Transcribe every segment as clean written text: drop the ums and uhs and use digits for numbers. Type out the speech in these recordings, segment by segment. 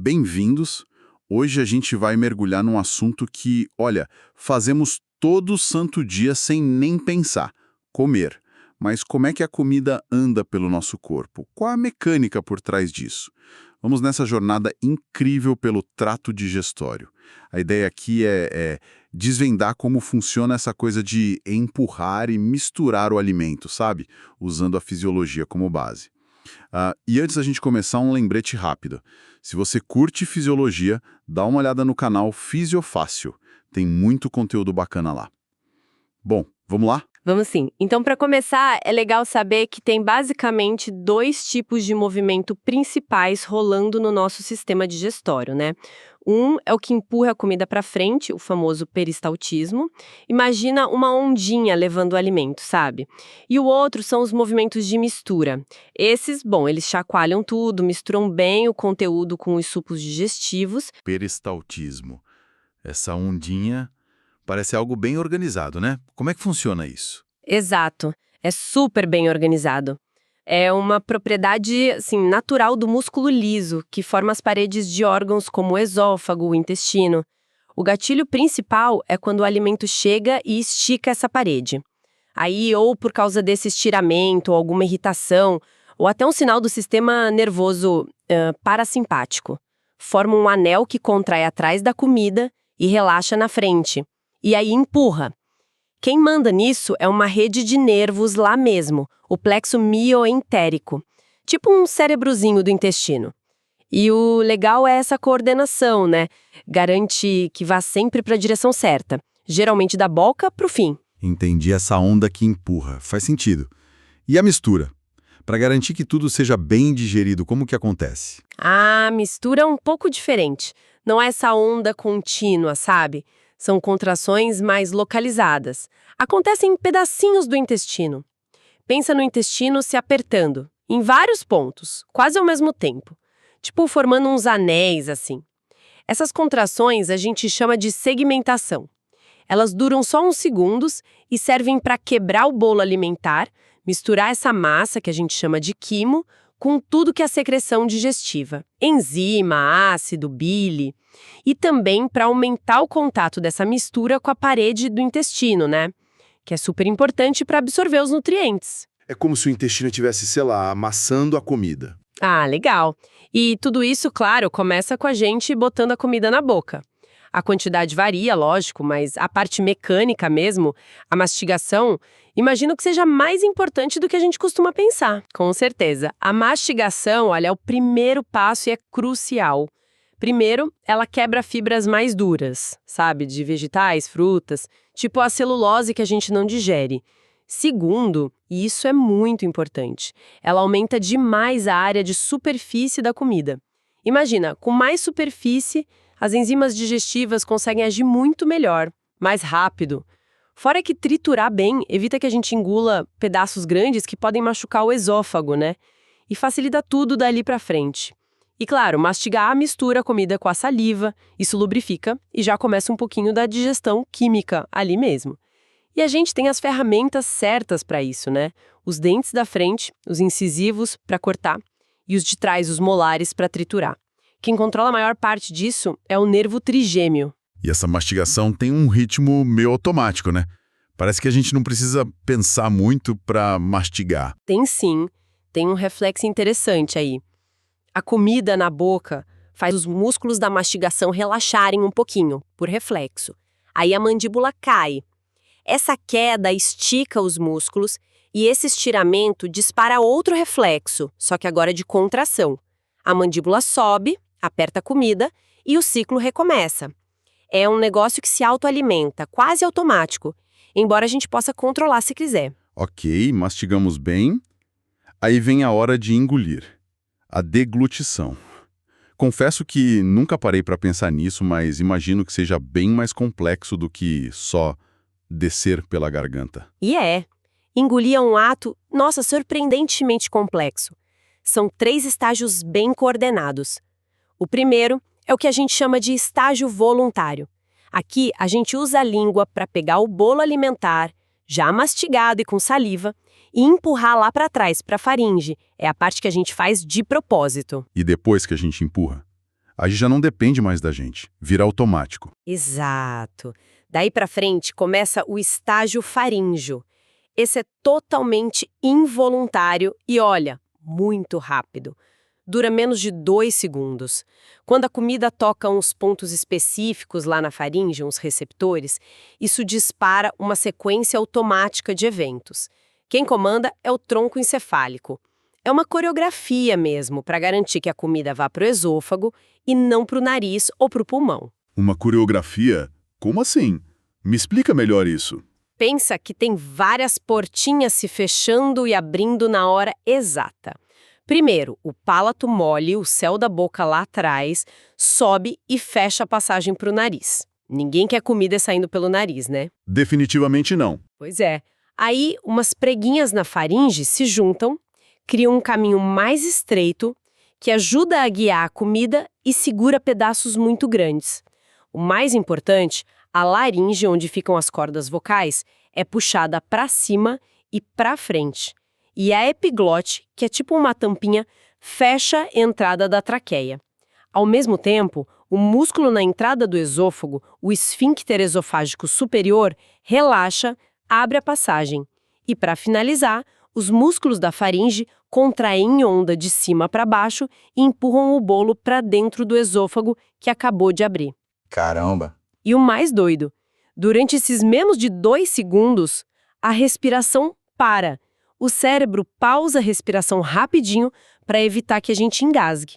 Bem-vindos. Hoje a gente vai mergulhar num assunto que, olha, fazemos todo santo dia sem nem pensar: comer. Mas como é que a comida anda pelo nosso corpo? Qual a mecânica por trás disso? Vamos nessa jornada incrível pelo trato digestório. A ideia aqui é desvendar como funciona essa coisa de empurrar e misturar o alimento, sabe? Usando a fisiologia como base. E antes da gente começar, um lembrete rápido. Se você curte fisiologia, dá uma olhada no canal Fisiofácil. Tem muito conteúdo bacana lá. Bom, vamos lá? Vamos sim. Então, para começar, é legal saber que tem basicamente dois tipos de movimento principais rolando no nosso sistema digestório, né? Um é o que empurra a comida para frente, o famoso peristaltismo. Imagina uma ondinha levando o alimento, sabe? E o outro são os movimentos de mistura. Esses, bom, eles chacoalham tudo, misturam bem o conteúdo com os sucos digestivos. Peristaltismo. Essa ondinha parece algo bem organizado, né? Como é que funciona isso? Exato. É super bem organizado. É uma propriedade, assim, natural do músculo liso, que forma as paredes de órgãos como o esôfago, o intestino. O gatilho principal é quando o alimento chega e estica essa parede. Aí, ou por causa desse estiramento, ou alguma irritação, ou até um sinal do sistema nervoso parasimpático. Forma um anel que contrai atrás da comida e relaxa na frente. E aí empurra. Quem manda nisso é uma rede de nervos lá mesmo, o plexo mioentérico, tipo um cérebrozinho do intestino. E o legal é essa coordenação, né? Garante que vá sempre para a direção certa, geralmente da boca para o fim. Entendi essa onda que empurra. Faz sentido. E a mistura? Para garantir que tudo seja bem digerido, como que acontece? A mistura é um pouco diferente. Não é essa onda contínua, sabe? São contrações mais localizadas. Acontecem em pedacinhos do intestino. Pensa no intestino se apertando, em vários pontos, quase ao mesmo tempo. Tipo formando uns anéis, assim. Essas contrações a gente chama de segmentação. Elas duram só uns segundos e servem para quebrar o bolo alimentar, misturar essa massa, que a gente chama de quimo, com tudo que é secreção digestiva. Enzima, ácido, bile. E também para aumentar o contato dessa mistura com a parede do intestino, né? Que é super importante para absorver os nutrientes. É como se o intestino estivesse, sei lá, amassando a comida. Ah, legal. E tudo isso, claro, começa com a gente botando a comida na boca. A quantidade varia, lógico, mas a parte mecânica mesmo, a mastigação, imagino que seja mais importante do que a gente costuma pensar. Com certeza. A mastigação, olha, é o primeiro passo e é crucial. Primeiro, ela quebra fibras mais duras, sabe, de vegetais, frutas, tipo a celulose que a gente não digere. Segundo, e isso é muito importante, ela aumenta demais a área de superfície da comida. Imagina, com mais superfície, as enzimas digestivas conseguem agir muito melhor, mais rápido. Fora que triturar bem evita que a gente engula pedaços grandes que podem machucar o esôfago, né? E facilita tudo dali pra frente. E claro, mastigar mistura a comida com a saliva, isso lubrifica e já começa um pouquinho da digestão química ali mesmo. E a gente tem as ferramentas certas para isso, né? Os dentes da frente, os incisivos para cortar e os de trás, os molares, para triturar. Quem controla a maior parte disso é o nervo trigêmeo. E essa mastigação tem um ritmo meio automático, né? Parece que a gente não precisa pensar muito para mastigar. Tem sim, tem um reflexo interessante aí. A comida na boca faz os músculos da mastigação relaxarem um pouquinho, por reflexo. Aí a mandíbula cai. Essa queda estica os músculos e esse estiramento dispara outro reflexo, só que agora de contração. A mandíbula sobe, aperta a comida e o ciclo recomeça. É um negócio que se autoalimenta, quase automático, embora a gente possa controlar se quiser. Ok, mastigamos bem. Aí vem a hora de engolir. A deglutição. Confesso que nunca parei para pensar nisso, mas imagino que seja bem mais complexo do que só descer pela garganta. E engolir é um ato, nossa, surpreendentemente complexo. São 3 estágios bem coordenados. O primeiro é o que a gente chama de estágio voluntário. Aqui, a gente usa a língua para pegar o bolo alimentar, já mastigado e com saliva, e empurrar lá para trás, para a faringe. É a parte que a gente faz de propósito. E depois que a gente empurra? Aí já não depende mais da gente, vira automático. Exato. Daí para frente começa o estágio faríngeo. Esse é totalmente involuntário e, olha, muito rápido. Dura menos de 2 segundos. Quando a comida toca uns pontos específicos lá na faringe, uns receptores, isso dispara uma sequência automática de eventos. Quem comanda é o tronco encefálico. É uma coreografia mesmo, para garantir que a comida vá para o esôfago e não para o nariz ou para o pulmão. Uma coreografia? Como assim? Me explica melhor isso. Pensa que tem várias portinhas se fechando e abrindo na hora exata. Primeiro, o palato mole, o céu da boca lá atrás, sobe e fecha a passagem para o nariz. Ninguém quer comida saindo pelo nariz, né? Definitivamente não. Pois é. Aí, umas preguinhas na faringe se juntam, criam um caminho mais estreito que ajuda a guiar a comida e segura pedaços muito grandes. O mais importante, a laringe, onde ficam as cordas vocais, é puxada para cima e para frente. E a epiglote, que é tipo uma tampinha, fecha a entrada da traqueia. Ao mesmo tempo, o músculo na entrada do esôfago, o esfíncter esofágico superior, relaxa, abre a passagem. E para finalizar, os músculos da faringe contraem em onda de cima para baixo e empurram o bolo para dentro do esôfago que acabou de abrir. Caramba! E o mais doido, durante esses menos de 2 segundos, a respiração para. O cérebro pausa a respiração rapidinho para evitar que a gente engasgue.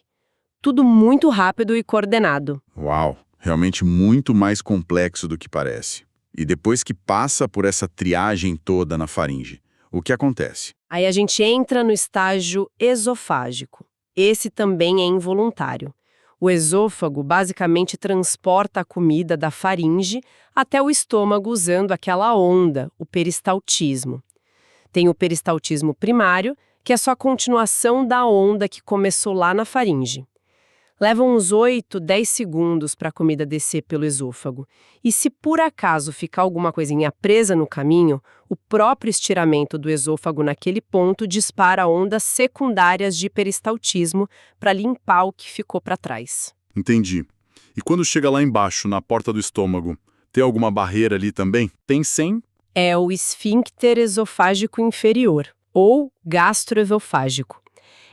Tudo muito rápido e coordenado. Uau, realmente muito mais complexo do que parece. E depois que passa por essa triagem toda na faringe, o que acontece? Aí a gente entra no estágio esofágico. Esse também é involuntário. O esôfago basicamente transporta a comida da faringe até o estômago usando aquela onda, o peristaltismo. Tem o peristaltismo primário, que é só a continuação da onda que começou lá na faringe. Leva uns 8, 10 segundos para a comida descer pelo esôfago. E se por acaso ficar alguma coisinha presa no caminho, o próprio estiramento do esôfago naquele ponto dispara ondas secundárias de peristaltismo para limpar o que ficou para trás. Entendi. E quando chega lá embaixo, na porta do estômago, tem alguma barreira ali também? Tem sim? É o esfíncter esofágico inferior, ou gastroesofágico.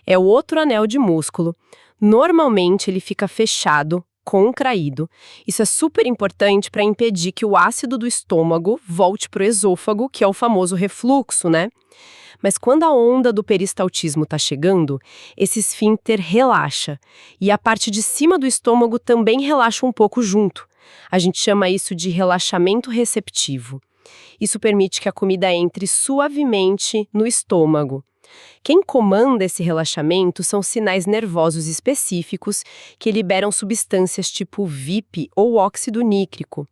É o outro anel de músculo. Normalmente ele fica fechado, contraído. Isso é super importante para impedir que o ácido do estômago volte para o esôfago, que é o famoso refluxo, né? Mas quando a onda do peristaltismo está chegando, esse esfíncter relaxa. E a parte de cima do estômago também relaxa um pouco junto. A gente chama isso de relaxamento receptivo. Isso permite que a comida entre suavemente no estômago. Quem comanda esse relaxamento são sinais nervosos específicos que liberam substâncias tipo VIP ou óxido nítrico.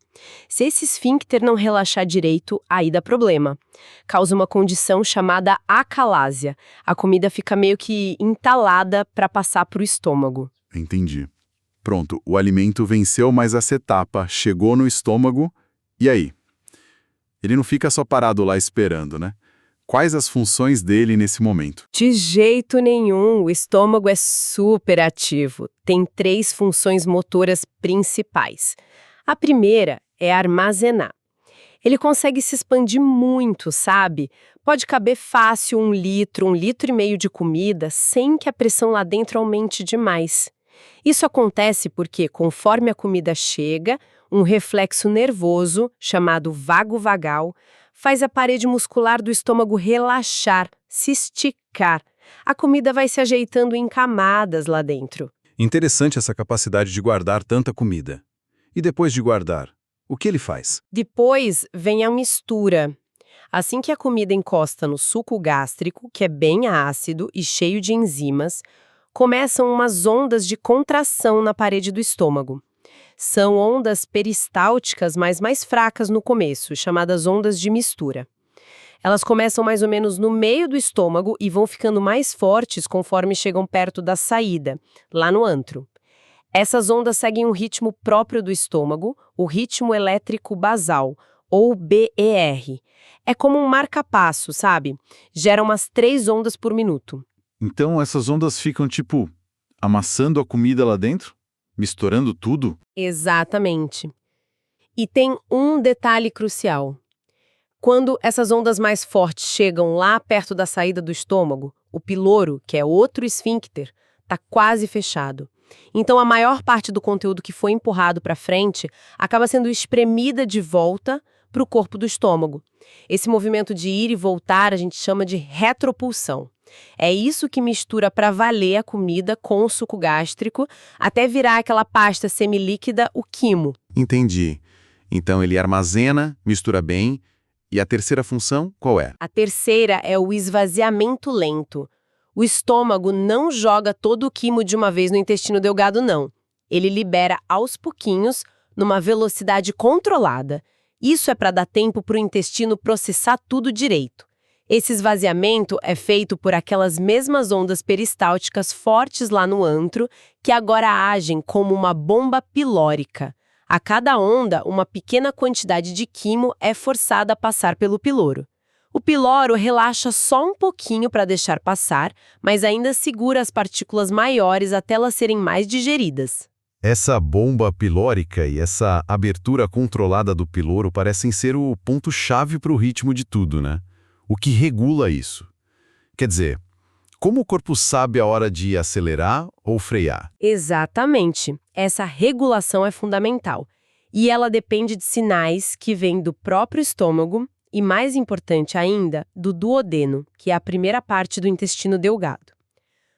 Se esse esfíncter não relaxar direito, aí dá problema. Causa uma condição chamada acalásia. A comida fica meio que entalada para passar para o estômago. Entendi. Pronto, o alimento venceu mais essa etapa, chegou no estômago, e aí? Ele não fica só parado lá esperando, né? Quais as funções dele nesse momento? De jeito nenhum, o estômago é super ativo. Tem 3 funções motoras principais. A primeira é armazenar. Ele consegue se expandir muito, sabe? Pode caber fácil 1 litro, 1,5 litro de comida sem que a pressão lá dentro aumente demais. Isso acontece porque, conforme a comida chega, um reflexo nervoso, chamado vago vagal, faz a parede muscular do estômago relaxar, se esticar. A comida vai se ajeitando em camadas lá dentro. Interessante essa capacidade de guardar tanta comida. E depois de guardar, o que ele faz? Depois vem a mistura. Assim que a comida encosta no suco gástrico, que é bem ácido e cheio de enzimas, começam umas ondas de contração na parede do estômago. São ondas peristálticas, mas mais fracas no começo, chamadas ondas de mistura. Elas começam mais ou menos no meio do estômago e vão ficando mais fortes conforme chegam perto da saída, lá no antro. Essas ondas seguem um ritmo próprio do estômago, o ritmo elétrico basal, ou BER. É como um marca-passo, sabe? Gera umas 3 ondas por minuto. Então essas ondas ficam, tipo, amassando a comida lá dentro? Misturando tudo? Exatamente. E tem um detalhe crucial. Quando essas ondas mais fortes chegam lá perto da saída do estômago, o piloro, que é outro esfíncter, está quase fechado. Então a maior parte do conteúdo que foi empurrado para frente acaba sendo espremida de volta para o corpo do estômago. Esse movimento de ir e voltar a gente chama de retropulsão. É isso que mistura para valer a comida com o suco gástrico até virar aquela pasta semilíquida, o quimo. Entendi. Então ele armazena, mistura bem. E a terceira função, qual é? A terceira é o esvaziamento lento. O estômago não joga todo o quimo de uma vez no intestino delgado, não. Ele libera aos pouquinhos, numa velocidade controlada. Isso é para dar tempo para o intestino processar tudo direito. Esse esvaziamento é feito por aquelas mesmas ondas peristálticas fortes lá no antro, que agora agem como uma bomba pilórica. A cada onda, uma pequena quantidade de quimo é forçada a passar pelo piloro. O piloro relaxa só um pouquinho para deixar passar, mas ainda segura as partículas maiores até elas serem mais digeridas. Essa bomba pilórica e essa abertura controlada do piloro parecem ser o ponto-chave para o ritmo de tudo, né? O que regula isso? Quer dizer, como o corpo sabe a hora de acelerar ou frear? Exatamente. Essa regulação é fundamental. E ela depende de sinais que vêm do próprio estômago e, mais importante ainda, do duodeno, que é a primeira parte do intestino delgado.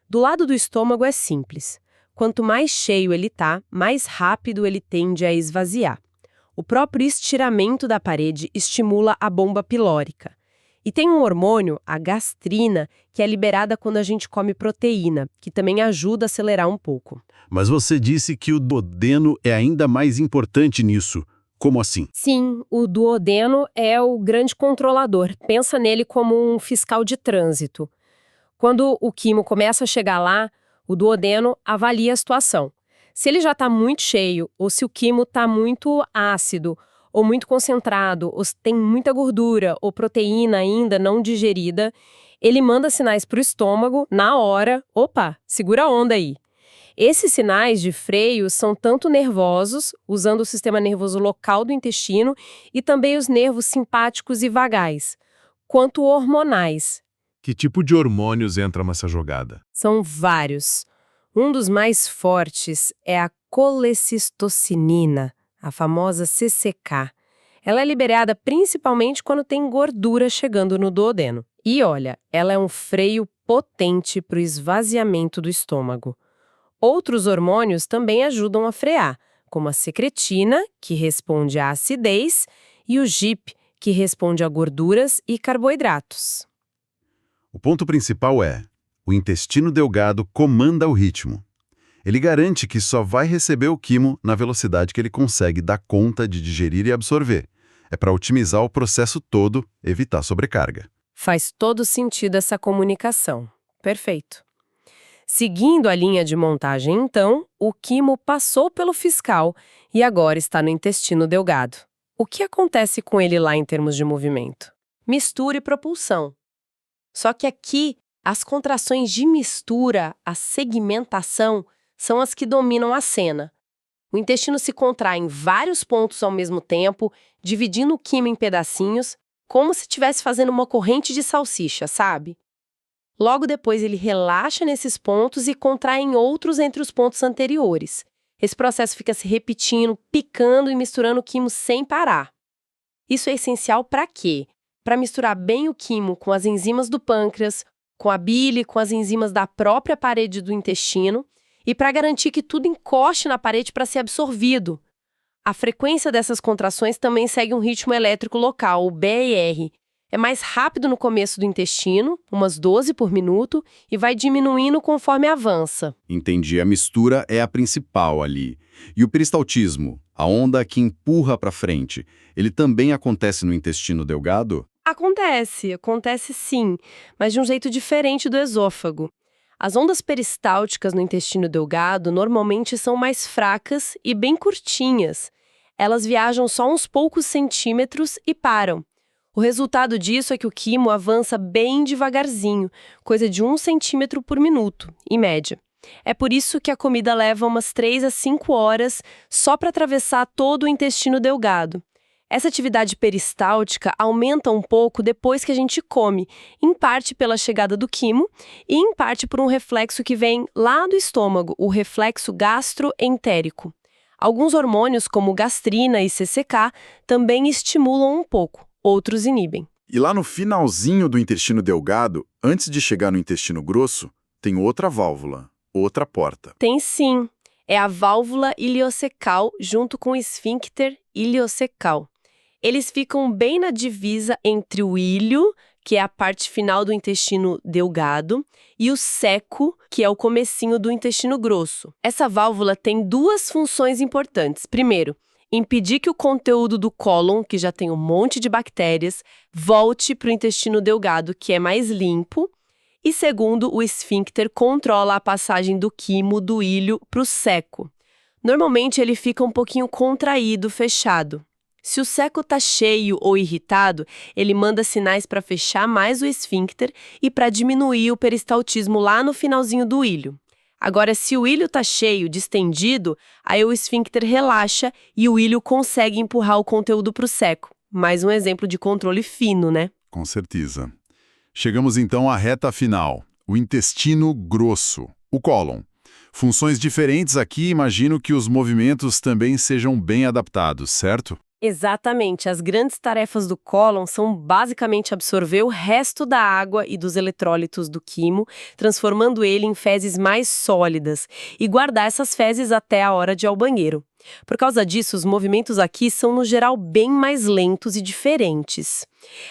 Do lado do estômago é simples. Quanto mais cheio ele está, mais rápido ele tende a esvaziar. O próprio estiramento da parede estimula a bomba pilórica. E tem um hormônio, a gastrina, que é liberada quando a gente come proteína, que também ajuda a acelerar um pouco. Mas você disse que o duodeno é ainda mais importante nisso. Como assim? Sim, o duodeno é o grande controlador. Pensa nele como um fiscal de trânsito. Quando o quimo começa a chegar lá, o duodeno avalia a situação. Se ele já está muito cheio, ou se o quimo está muito ácido, ou muito concentrado, ou se tem muita gordura ou proteína ainda não digerida, ele manda sinais para o estômago na hora. Opa, segura a onda aí. Esses sinais de freio são tanto nervosos, usando o sistema nervoso local do intestino, e também os nervos simpáticos e vagais, quanto hormonais. Que tipo de hormônios entram nessa jogada? São vários. Um dos mais fortes é a colecistocinina, a famosa CCK. Ela é liberada principalmente quando tem gordura chegando no duodeno. E olha, ela é um freio potente para o esvaziamento do estômago. Outros hormônios também ajudam a frear, como a secretina, que responde à acidez, e o GIP, que responde a gorduras e carboidratos. O ponto principal é: o intestino delgado comanda o ritmo. Ele garante que só vai receber o quimo na velocidade que ele consegue dar conta de digerir e absorver. É para otimizar o processo todo, evitar sobrecarga. Faz todo sentido essa comunicação. Perfeito. Seguindo a linha de montagem, então, o quimo passou pelo fiscal e agora está no intestino delgado. O que acontece com ele lá em termos de movimento? Mistura e propulsão. Só que aqui, as contrações de mistura, a segmentação, são as que dominam a cena. O intestino se contrai em vários pontos ao mesmo tempo, dividindo o quimo em pedacinhos, como se estivesse fazendo uma corrente de salsicha, sabe? Logo depois ele relaxa nesses pontos e contrai em outros entre os pontos anteriores. Esse processo fica se repetindo, picando e misturando o quimo sem parar. Isso é essencial para quê? Para misturar bem o quimo com as enzimas do pâncreas, com a bile, com as enzimas da própria parede do intestino e para garantir que tudo encoste na parede para ser absorvido. A frequência dessas contrações também segue um ritmo elétrico local, o BR. É mais rápido no começo do intestino, umas 12 por minuto, e vai diminuindo conforme avança. Entendi, a mistura é a principal ali. E o peristaltismo, a onda que empurra para frente, ele também acontece no intestino delgado? Acontece sim, mas de um jeito diferente do esôfago. As ondas peristálticas no intestino delgado normalmente são mais fracas e bem curtinhas. Elas viajam só uns poucos centímetros e param. O resultado disso é que o quimo avança bem devagarzinho, coisa de 1 centímetro por minuto, em média. É por isso que a comida leva umas 3 a 5 horas só para atravessar todo o intestino delgado. Essa atividade peristáltica aumenta um pouco depois que a gente come, em parte pela chegada do quimo e em parte por um reflexo que vem lá do estômago, o reflexo gastroentérico. Alguns hormônios, como gastrina e CCK, também estimulam um pouco, outros inibem. E lá no finalzinho do intestino delgado, antes de chegar no intestino grosso, tem outra válvula, outra porta. Tem sim, é a válvula iliocecal junto com o esfíncter iliocecal. Eles ficam bem na divisa entre o íleo, que é a parte final do intestino delgado, e o ceco, que é o comecinho do intestino grosso. Essa válvula tem 2 funções importantes. Primeiro, impedir que o conteúdo do cólon, que já tem um monte de bactérias, volte para o intestino delgado, que é mais limpo. E segundo, o esfíncter controla a passagem do quimo do íleo para o ceco. Normalmente ele fica um pouquinho contraído, fechado. Se o ceco está cheio ou irritado, ele manda sinais para fechar mais o esfíncter e para diminuir o peristaltismo lá no finalzinho do íleo. Agora, se o íleo está cheio, distendido, aí o esfíncter relaxa e o íleo consegue empurrar o conteúdo para o ceco. Mais um exemplo de controle fino, né? Com certeza. Chegamos então à reta final, o intestino grosso, o cólon. Funções diferentes aqui, imagino que os movimentos também sejam bem adaptados, certo? Exatamente. As grandes tarefas do cólon são basicamente absorver o resto da água e dos eletrólitos do quimo, transformando ele em fezes mais sólidas, e guardar essas fezes até a hora de ir ao banheiro. Por causa disso, os movimentos aqui são, no geral, bem mais lentos e diferentes.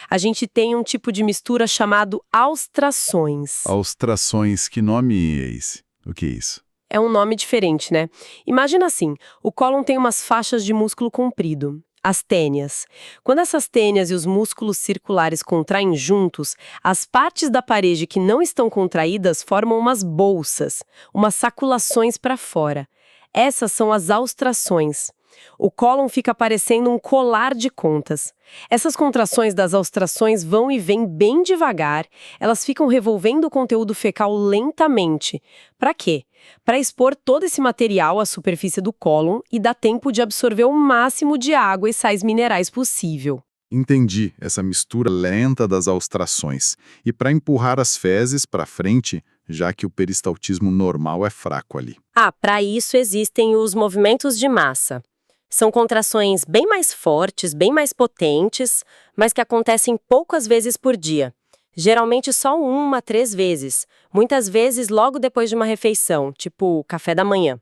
A gente tem um tipo de mistura chamado austrações. Austrações, que nome é esse? O que é isso? É um nome diferente, né? Imagina assim, o cólon tem umas faixas de músculo comprido, as tênias. Quando essas tênias e os músculos circulares contraem juntos, as partes da parede que não estão contraídas formam umas bolsas, umas saculações para fora. Essas são as austrações. O cólon fica parecendo um colar de contas. Essas contrações das austrações vão e vêm bem devagar, elas ficam revolvendo o conteúdo fecal lentamente. Para quê? Para expor todo esse material à superfície do cólon e dar tempo de absorver o máximo de água e sais minerais possível. Entendi essa mistura lenta das austrações. E para empurrar as fezes para frente, já que o peristaltismo normal é fraco ali. Para isso existem os movimentos de massa. São contrações bem mais fortes, bem mais potentes, mas que acontecem poucas vezes por dia. Geralmente só 1 a 3 vezes, muitas vezes logo depois de uma refeição, tipo café da manhã.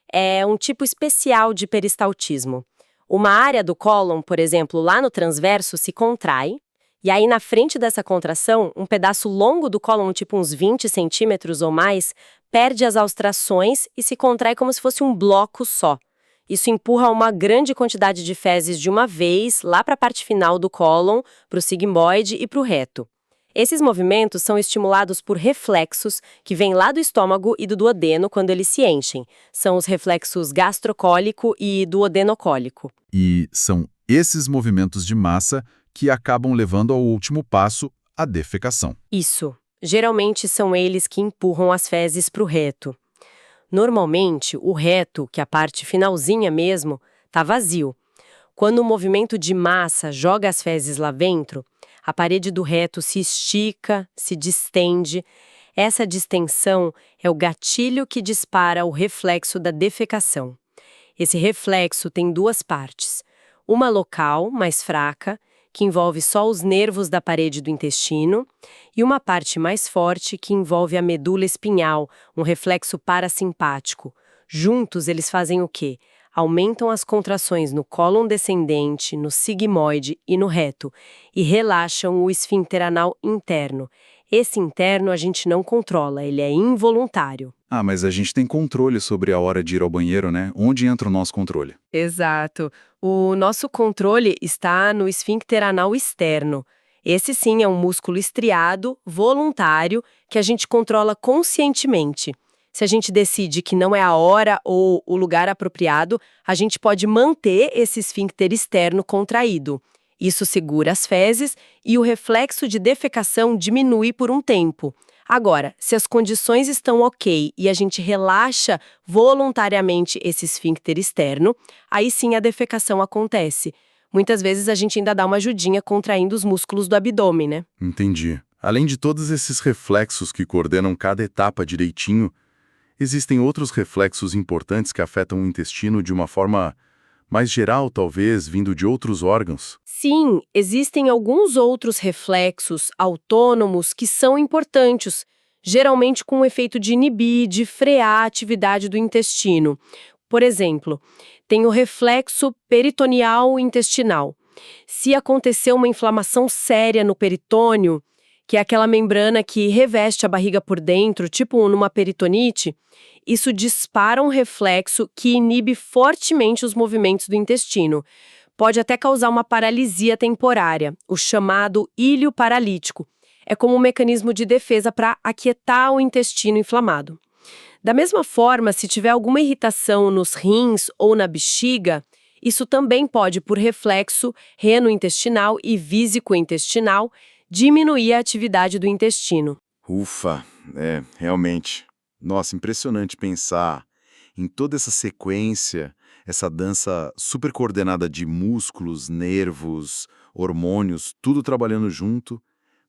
É um tipo especial de peristaltismo. Uma área do cólon, por exemplo, lá no transverso, se contrai, e aí na frente dessa contração, um pedaço longo do cólon, tipo uns 20 centímetros ou mais, perde as austrações e se contrai como se fosse um bloco só. Isso empurra uma grande quantidade de fezes de uma vez, lá para a parte final do cólon, para o sigmoide e para o reto. Esses movimentos são estimulados por reflexos que vêm lá do estômago e do duodeno quando eles se enchem. São os reflexos gastrocólico e duodenocólico. E são esses movimentos de massa que acabam levando ao último passo, a defecação. Isso. Geralmente são eles que empurram as fezes para o reto. Normalmente, o reto, que é a parte finalzinha mesmo, está vazio. Quando o movimento de massa joga as fezes lá dentro, a parede do reto se estica, se distende. Essa distensão é o gatilho que dispara o reflexo da defecação. Esse reflexo tem 2 partes. Uma local, mais fraca, que envolve só os nervos da parede do intestino, e uma parte mais forte que envolve a medula espinhal, um reflexo parasimpático. Juntos, eles fazem o quê? Aumentam as contrações no cólon descendente, no sigmoide e no reto, e relaxam o esfíncter anal interno. Esse interno a gente não controla, ele é involuntário. Mas a gente tem controle sobre a hora de ir ao banheiro, né? Onde entra o nosso controle? Exato. O nosso controle está no esfíncter anal externo. Esse sim é um músculo estriado, voluntário, que a gente controla conscientemente. Se a gente decide que não é a hora ou o lugar apropriado, a gente pode manter esse esfíncter externo contraído. Isso segura as fezes e o reflexo de defecação diminui por um tempo. Agora, se as condições estão ok e a gente relaxa voluntariamente esse esfíncter externo, aí sim a defecação acontece. Muitas vezes a gente ainda dá uma ajudinha contraindo os músculos do abdômen, né? Entendi. Além de todos esses reflexos que coordenam cada etapa direitinho, existem outros reflexos importantes que afetam o intestino de uma forma mais geral, talvez, vindo de outros órgãos. Sim, existem alguns outros reflexos autônomos que são importantes, geralmente com o efeito de inibir, de frear a atividade do intestino. Por exemplo, tem o reflexo peritoneal intestinal. Se acontecer uma inflamação séria no peritônio, que é aquela membrana que reveste a barriga por dentro, tipo numa peritonite, isso dispara um reflexo que inibe fortemente os movimentos do intestino. Pode até causar uma paralisia temporária, o chamado íleo paralítico. É como um mecanismo de defesa para aquietar o intestino inflamado. Da mesma forma, se tiver alguma irritação nos rins ou na bexiga, isso também pode, por reflexo reno-intestinal e vísico-intestinal, diminuir a atividade do intestino. Ufa, realmente. Nossa, impressionante pensar em toda essa sequência, essa dança super coordenada de músculos, nervos, hormônios, tudo trabalhando junto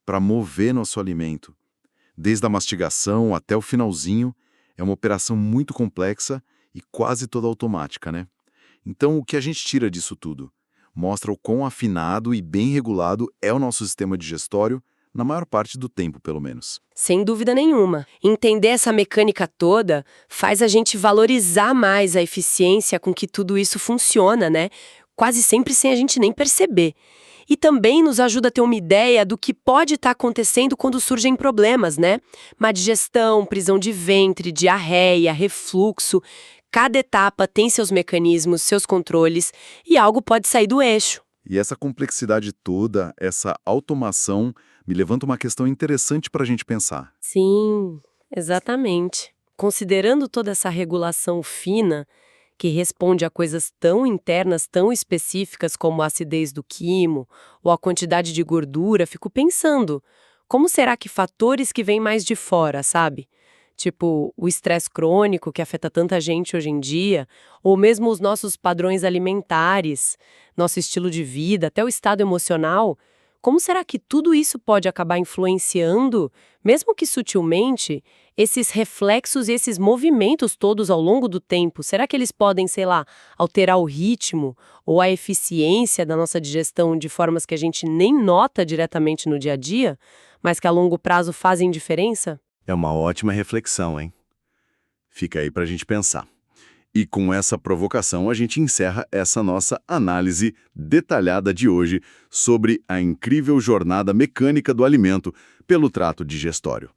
para mover nosso alimento. Desde a mastigação até o finalzinho, é uma operação muito complexa e quase toda automática, né? Então, o que a gente tira disso tudo? Mostra o quão afinado e bem regulado é o nosso sistema digestório, na maior parte do tempo, pelo menos. Sem dúvida nenhuma. Entender essa mecânica toda faz a gente valorizar mais a eficiência com que tudo isso funciona, né? Quase sempre sem a gente nem perceber. E também nos ajuda a ter uma ideia do que pode estar acontecendo quando surgem problemas, né? Má digestão, prisão de ventre, diarreia, refluxo. Cada etapa tem seus mecanismos, seus controles, e algo pode sair do eixo. E essa complexidade toda, essa automação, me levanta uma questão interessante para a gente pensar. Sim, exatamente. Considerando toda essa regulação fina, que responde a coisas tão internas, tão específicas como a acidez do quimo ou a quantidade de gordura, fico pensando, como será que fatores que vêm mais de fora, sabe? Tipo, o estresse crônico que afeta tanta gente hoje em dia, ou mesmo os nossos padrões alimentares, nosso estilo de vida, até o estado emocional, como será que tudo isso pode acabar influenciando, mesmo que sutilmente, esses reflexos e esses movimentos todos ao longo do tempo? Será que eles podem, sei lá, alterar o ritmo ou a eficiência da nossa digestão de formas que a gente nem nota diretamente no dia a dia, mas que a longo prazo fazem diferença? É uma ótima reflexão, hein? Fica aí para a gente pensar. E com essa provocação, a gente encerra essa nossa análise detalhada de hoje sobre a incrível jornada mecânica do alimento pelo trato digestório.